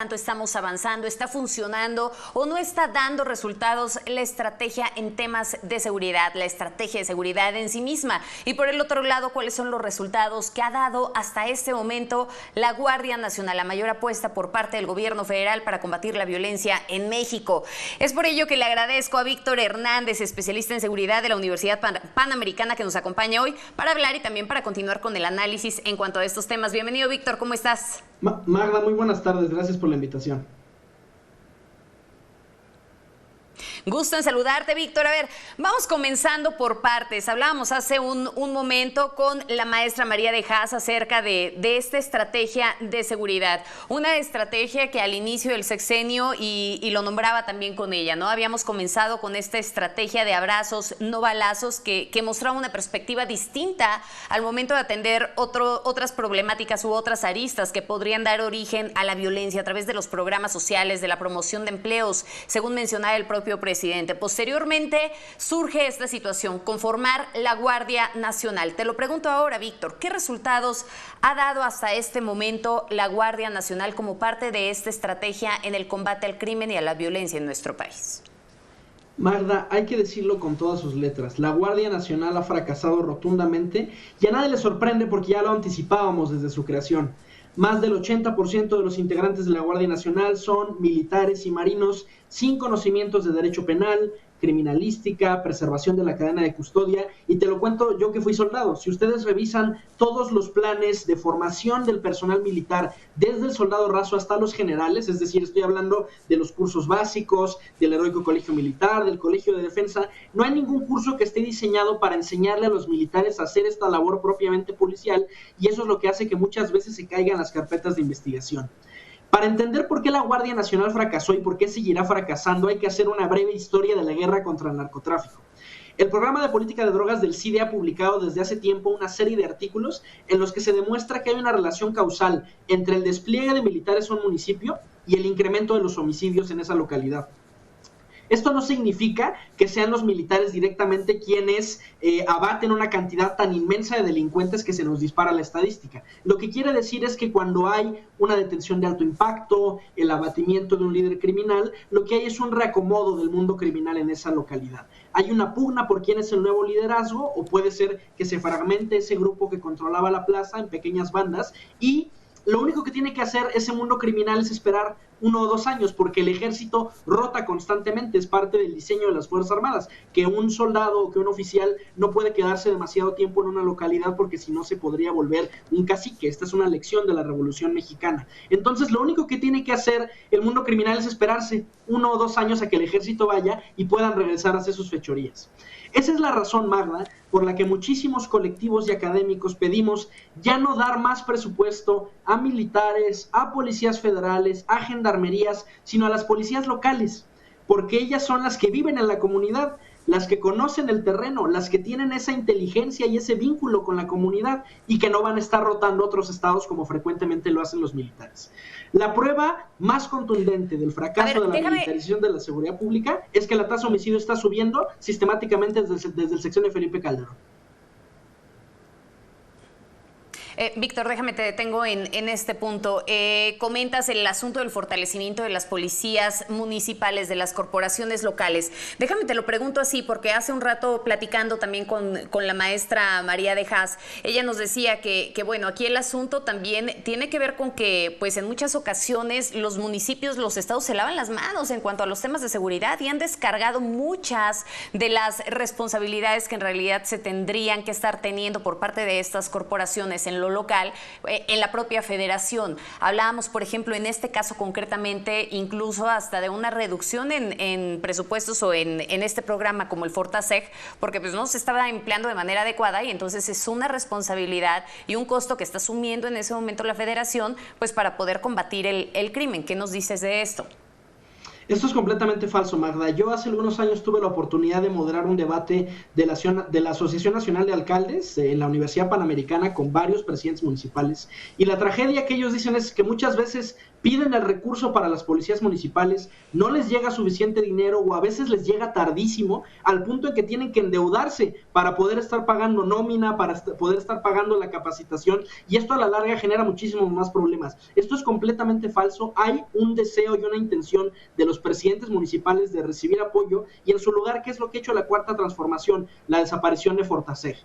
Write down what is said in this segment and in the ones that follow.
Tanto estamos avanzando, está funcionando o no está dando resultados la estrategia en temas de seguridad, la estrategia de seguridad en sí misma. Y por el otro lado, ¿cuáles son los resultados que ha dado hasta este momento la Guardia Nacional, la mayor apuesta por parte del gobierno federal para combatir la violencia en México? Es por ello que le agradezco a Víctor Hernández, especialista en seguridad de la Universidad Panamericana, que nos acompaña hoy para hablar y también para continuar con el análisis en cuanto a estos temas. Bienvenido, Víctor, ¿cómo estás? Magda, muy buenas tardes, gracias por la invitación. Gusto en saludarte, Víctor. A ver, vamos comenzando por partes. Hablábamos hace un momento con la maestra María de Haas acerca de esta estrategia de seguridad. Una estrategia que al inicio del sexenio, y lo nombraba también con ella, ¿no? Habíamos comenzado con esta estrategia de abrazos, no balazos, que mostraba una perspectiva distinta al momento de atender otras problemáticas u otras aristas que podrían dar origen a la violencia a través de los programas sociales, de la promoción de empleos, según mencionaba el propio presidente. Posteriormente surge esta situación, conformar la Guardia Nacional. Te lo pregunto ahora, Víctor, ¿qué resultados ha dado hasta este momento la Guardia Nacional como parte de esta estrategia en el combate al crimen y a la violencia en nuestro país? Magda, hay que decirlo con todas sus letras, la Guardia Nacional ha fracasado rotundamente y a nadie le sorprende porque ya lo anticipábamos desde su creación. Más del 80% de los integrantes de la Guardia Nacional son militares y marinos sin conocimientos de derecho penal, criminalística, preservación de la cadena de custodia, y te lo cuento yo que fui soldado. Si ustedes revisan todos los planes de formación del personal militar, desde el soldado raso hasta los generales, es decir, estoy hablando de los cursos básicos, del heroico colegio militar, del colegio de defensa, no hay ningún curso que esté diseñado para enseñarle a los militares a hacer esta labor propiamente policial, y eso es lo que hace que muchas veces se caigan las carpetas de investigación. Para entender por qué la Guardia Nacional fracasó y por qué seguirá fracasando, hay que hacer una breve historia de la guerra contra el narcotráfico. El programa de política de drogas del CIDE ha publicado desde hace tiempo una serie de artículos en los que se demuestra que hay una relación causal entre el despliegue de militares en un municipio y el incremento de los homicidios en esa localidad. Esto no significa que sean los militares directamente quienes abaten una cantidad tan inmensa de delincuentes que se nos dispara la estadística. Lo que quiere decir es que cuando hay una detención de alto impacto, el abatimiento de un líder criminal, lo que hay es un reacomodo del mundo criminal en esa localidad. Hay una pugna por quién es el nuevo liderazgo, o puede ser que se fragmente ese grupo que controlaba la plaza en pequeñas bandas, y lo único que tiene que hacer ese mundo criminal es esperar 1 o 2 años, porque el ejército rota constantemente, es parte del diseño de las Fuerzas Armadas, que un soldado o que un oficial no puede quedarse demasiado tiempo en una localidad porque si no se podría volver un cacique. Esta es una lección de la Revolución Mexicana. Entonces lo único que tiene que hacer el mundo criminal es esperarse 1 o 2 años a que el ejército vaya y puedan regresar a hacer sus fechorías. Esa es la razón, Magda, por la que muchísimos colectivos y académicos pedimos ya no dar más presupuesto a militares, a policías federales, a gendarmerías, sino a las policías locales, porque ellas son las que viven en la comunidad, las que conocen el terreno, las que tienen esa inteligencia y ese vínculo con la comunidad y que no van a estar rotando otros estados como frecuentemente lo hacen los militares. La prueba más contundente del fracaso de la militarización de la seguridad pública es que la tasa de homicidio está subiendo sistemáticamente desde el sexenio de Felipe Calderón. Víctor, déjame, te detengo en este punto. Comentas el asunto del fortalecimiento de las policías municipales, de las corporaciones locales. Déjame, te lo pregunto así, porque hace un rato platicando también con la maestra María de Haas, ella nos decía que bueno, aquí el asunto también tiene que ver con que, pues en muchas ocasiones los municipios, los estados se lavan las manos en cuanto a los temas de seguridad y han descargado muchas de las responsabilidades que en realidad se tendrían que estar teniendo por parte de estas corporaciones en lo local, en la propia federación. Hablábamos, por ejemplo, en este caso concretamente, incluso hasta de una reducción en presupuestos o en este programa como el Fortaseg, porque pues no se estaba empleando de manera adecuada y entonces es una responsabilidad y un costo que está asumiendo en ese momento la federación, pues para poder combatir el crimen. ¿Qué nos dices de esto? Esto es completamente falso, Magda. Yo hace algunos años tuve la oportunidad de moderar un debate de la Asociación Nacional de Alcaldes en la Universidad Panamericana con varios presidentes municipales. Y la tragedia que ellos dicen es que muchas veces piden el recurso para las policías municipales, no les llega suficiente dinero o a veces les llega tardísimo, al punto en que tienen que endeudarse para poder estar pagando nómina, para poder estar pagando la capacitación, y esto a la larga genera muchísimos más problemas. Esto es completamente falso. Hay un deseo y una intención de los presidentes municipales de recibir apoyo, y en su lugar, ¿qué es lo que ha hecho la Cuarta Transformación? La desaparición de Fortaseg.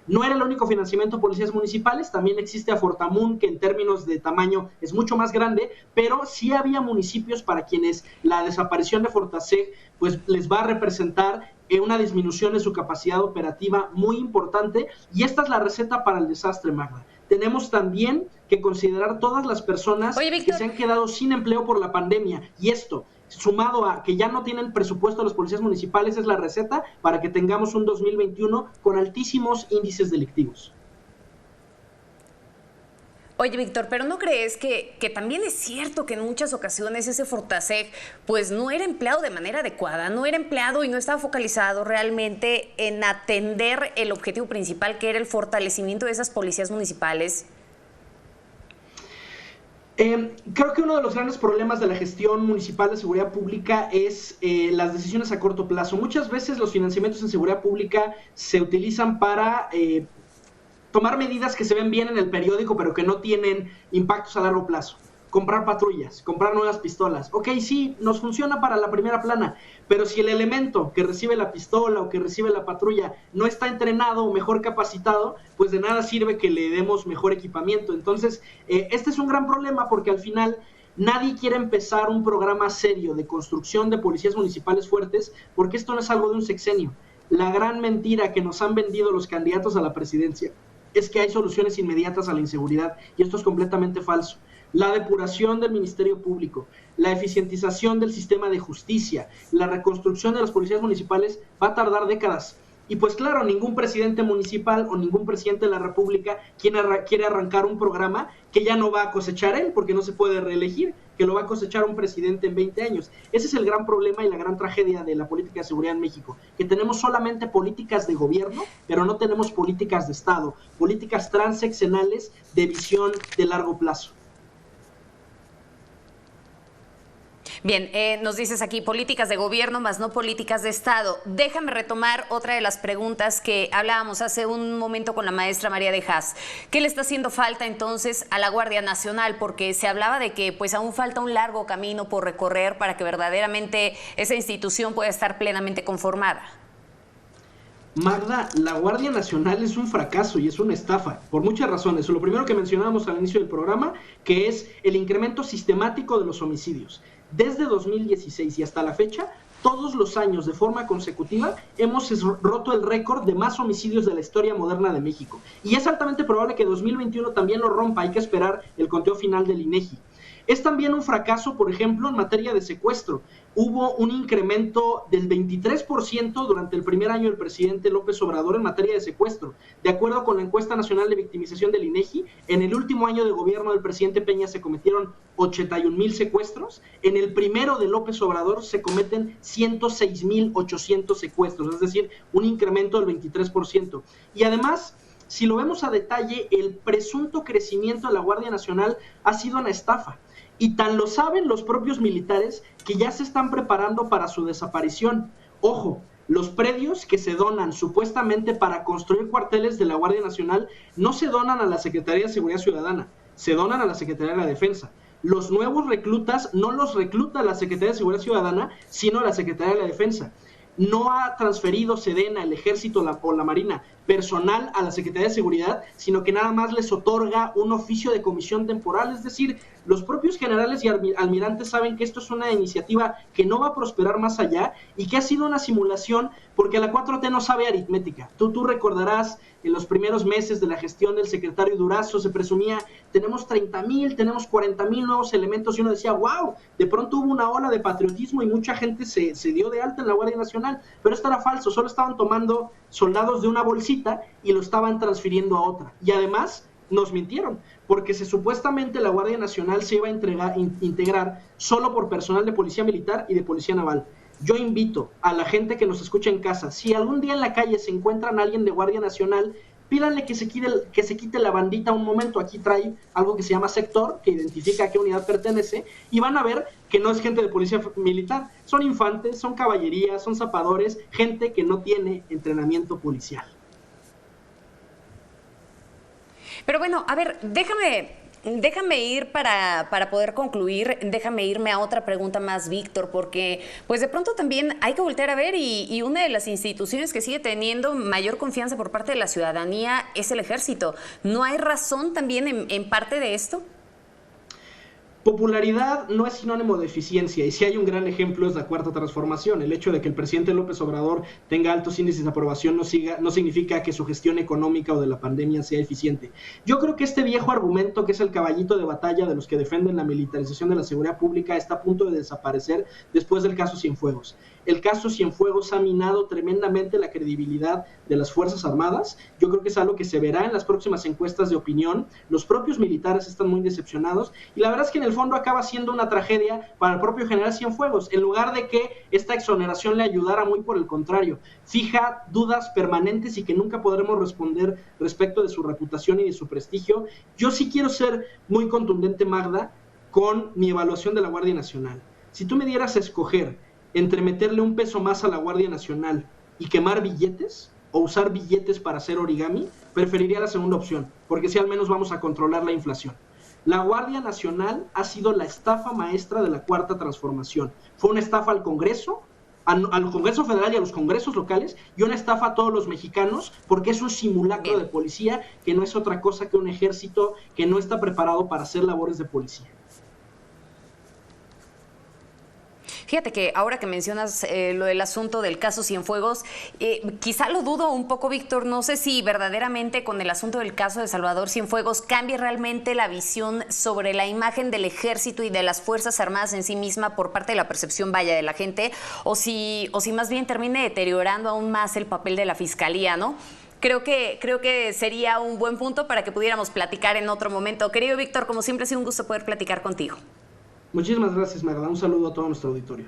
No era el único financiamiento a policías municipales, también existe a Fortamun, que en términos de tamaño es mucho más grande, pero sí había municipios para quienes la desaparición de Fortaseg pues les va a representar una disminución de su capacidad operativa muy importante, y esta es la receta para el desastre, Magda. Tenemos también que considerar todas las personas que se han quedado sin empleo por la pandemia, y esto, sumado a que ya no tienen presupuesto los policías municipales, es la receta para que tengamos un 2021 con altísimos índices delictivos. Oye, Víctor, ¿pero no crees que también es cierto que en muchas ocasiones ese Fortaseg pues no era empleado de manera adecuada, no era empleado y no estaba focalizado realmente en atender el objetivo principal, que era el fortalecimiento de esas policías municipales? Creo que uno de los grandes problemas de la gestión municipal de seguridad pública es las decisiones a corto plazo. Muchas veces los financiamientos en seguridad pública se utilizan para tomar medidas que se ven bien en el periódico, pero que no tienen impactos a largo plazo. Comprar patrullas, comprar nuevas pistolas. Ok, sí, nos funciona para la primera plana, pero si el elemento que recibe la pistola o que recibe la patrulla no está entrenado o mejor capacitado, pues de nada sirve que le demos mejor equipamiento. Entonces, este es un gran problema, porque al final nadie quiere empezar un programa serio de construcción de policías municipales fuertes, porque esto no es algo de un sexenio. La gran mentira que nos han vendido los candidatos a la presidencia es que hay soluciones inmediatas a la inseguridad, y esto es completamente falso. La depuración del Ministerio Público, la eficientización del sistema de justicia, la reconstrucción de las policías municipales va a tardar décadas. Y pues claro, ningún presidente municipal o ningún presidente de la República quiere arrancar un programa que ya no va a cosechar él, porque no se puede reelegir, que lo va a cosechar un presidente en 20 años. Ese es el gran problema y la gran tragedia de la política de seguridad en México, que tenemos solamente políticas de gobierno, pero no tenemos políticas de Estado, políticas transeccionales de visión de largo plazo. Bien, nos dices aquí políticas de gobierno más no políticas de Estado. Déjame retomar otra de las preguntas que hablábamos hace un momento con la maestra María de Haas. ¿Qué le está haciendo falta entonces a la Guardia Nacional? Porque se hablaba de que pues aún falta un largo camino por recorrer para que verdaderamente esa institución pueda estar plenamente conformada. Magda, la Guardia Nacional es un fracaso y es una estafa, por muchas razones. Lo primero que mencionábamos al inicio del programa, que es el incremento sistemático de los homicidios. Desde 2016 y hasta la fecha, todos los años de forma consecutiva hemos roto el récord de más homicidios de la historia moderna de México. Y es altamente probable que 2021 también lo rompa, hay que esperar el conteo final del INEGI. Es también un fracaso, por ejemplo, en materia de secuestro. Hubo un incremento del 23% durante el primer año del presidente López Obrador en materia de secuestro. De acuerdo con la encuesta nacional de victimización del INEGI, en el último año de gobierno del presidente Peña se cometieron 81,000 secuestros. En el primero de López Obrador se cometen 106,800 secuestros, es decir, un incremento del 23%. Y además, si lo vemos a detalle, el presunto crecimiento de la Guardia Nacional ha sido una estafa. Y tan lo saben los propios militares que ya se están preparando para su desaparición. Ojo, los predios que se donan supuestamente para construir cuarteles de la Guardia Nacional no se donan a la Secretaría de Seguridad Ciudadana, se donan a la Secretaría de la Defensa. Los nuevos reclutas no los recluta la Secretaría de Seguridad Ciudadana, sino la Secretaría de la Defensa. No ha transferido Sedena, el Ejército o la Marina, personal a la Secretaría de Seguridad, sino que nada más les otorga un oficio de comisión temporal. Es decir, los propios generales y almirantes saben que esto es una iniciativa que no va a prosperar más allá y que ha sido una simulación, porque la 4T no sabe aritmética. Tú recordarás, en los primeros meses de la gestión del secretario Durazo se presumía, tenemos 30,000, tenemos 40,000 nuevos elementos, y uno decía, wow, de pronto hubo una ola de patriotismo y mucha gente se dio de alta en la Guardia Nacional, pero esto era falso, solo estaban tomando soldados de una bolsita y lo estaban transfiriendo a otra. Y además nos mintieron, porque supuestamente la Guardia Nacional se iba a integrar solo por personal de policía militar y de policía naval. Yo invito a la gente que nos escucha en casa, si algún día en la calle se encuentran a alguien de Guardia Nacional, pídanle que se quite la bandita un momento. Aquí trae algo que se llama sector, que identifica a qué unidad pertenece, y van a ver que no es gente de policía militar, son infantes, son caballerías, son zapadores, gente que no tiene entrenamiento policial. Pero bueno, a ver, déjame ir para poder concluir, déjame irme a otra pregunta más, Víctor, porque pues de pronto también hay que voltear a ver y una de las instituciones que sigue teniendo mayor confianza por parte de la ciudadanía es el ejército. ¿No hay razón también en parte de esto? Popularidad no es sinónimo de eficiencia, y si hay un gran ejemplo es la Cuarta Transformación. El hecho de que el presidente López Obrador tenga altos índices de aprobación no significa que su gestión económica o de la pandemia sea eficiente. Yo creo que este viejo argumento, que es el caballito de batalla de los que defienden la militarización de la seguridad pública, está a punto de desaparecer después del caso Cienfuegos. El caso Cienfuegos ha minado tremendamente la credibilidad de las Fuerzas Armadas. Yo creo que es algo que se verá en las próximas encuestas de opinión. Los propios militares están muy decepcionados, y la verdad es que en el fondo acaba siendo una tragedia para el propio general Cienfuegos. En lugar de que esta exoneración le ayudara, muy por el contrario, fija dudas permanentes y que nunca podremos responder respecto de su reputación y de su prestigio. Yo sí quiero ser muy contundente, Magda, con mi evaluación de la Guardia Nacional. Si tú me dieras a escoger entre meterle un peso más a la Guardia Nacional y quemar billetes, o usar billetes para hacer origami, preferiría la segunda opción, porque si al menos vamos a controlar la inflación. La Guardia Nacional ha sido la estafa maestra de la Cuarta Transformación. Fue una estafa al Congreso, al Congreso Federal y a los congresos locales, y una estafa a todos los mexicanos, porque es un simulacro de policía que no es otra cosa que un ejército que no está preparado para hacer labores de policía. Fíjate que ahora que mencionas lo del asunto del caso Cienfuegos, quizá lo dudo un poco, Víctor. No sé si verdaderamente con el asunto del caso de Salvador Cienfuegos cambie realmente la visión sobre la imagen del ejército y de las Fuerzas Armadas en sí misma por parte de la percepción, vaya, de la gente, o si más bien termine deteriorando aún más el papel de la Fiscalía, ¿no? Creo que sería un buen punto para que pudiéramos platicar en otro momento. Querido Víctor, como siempre ha sido un gusto poder platicar contigo. Muchísimas gracias, Magda. Un saludo a todo nuestro auditorio.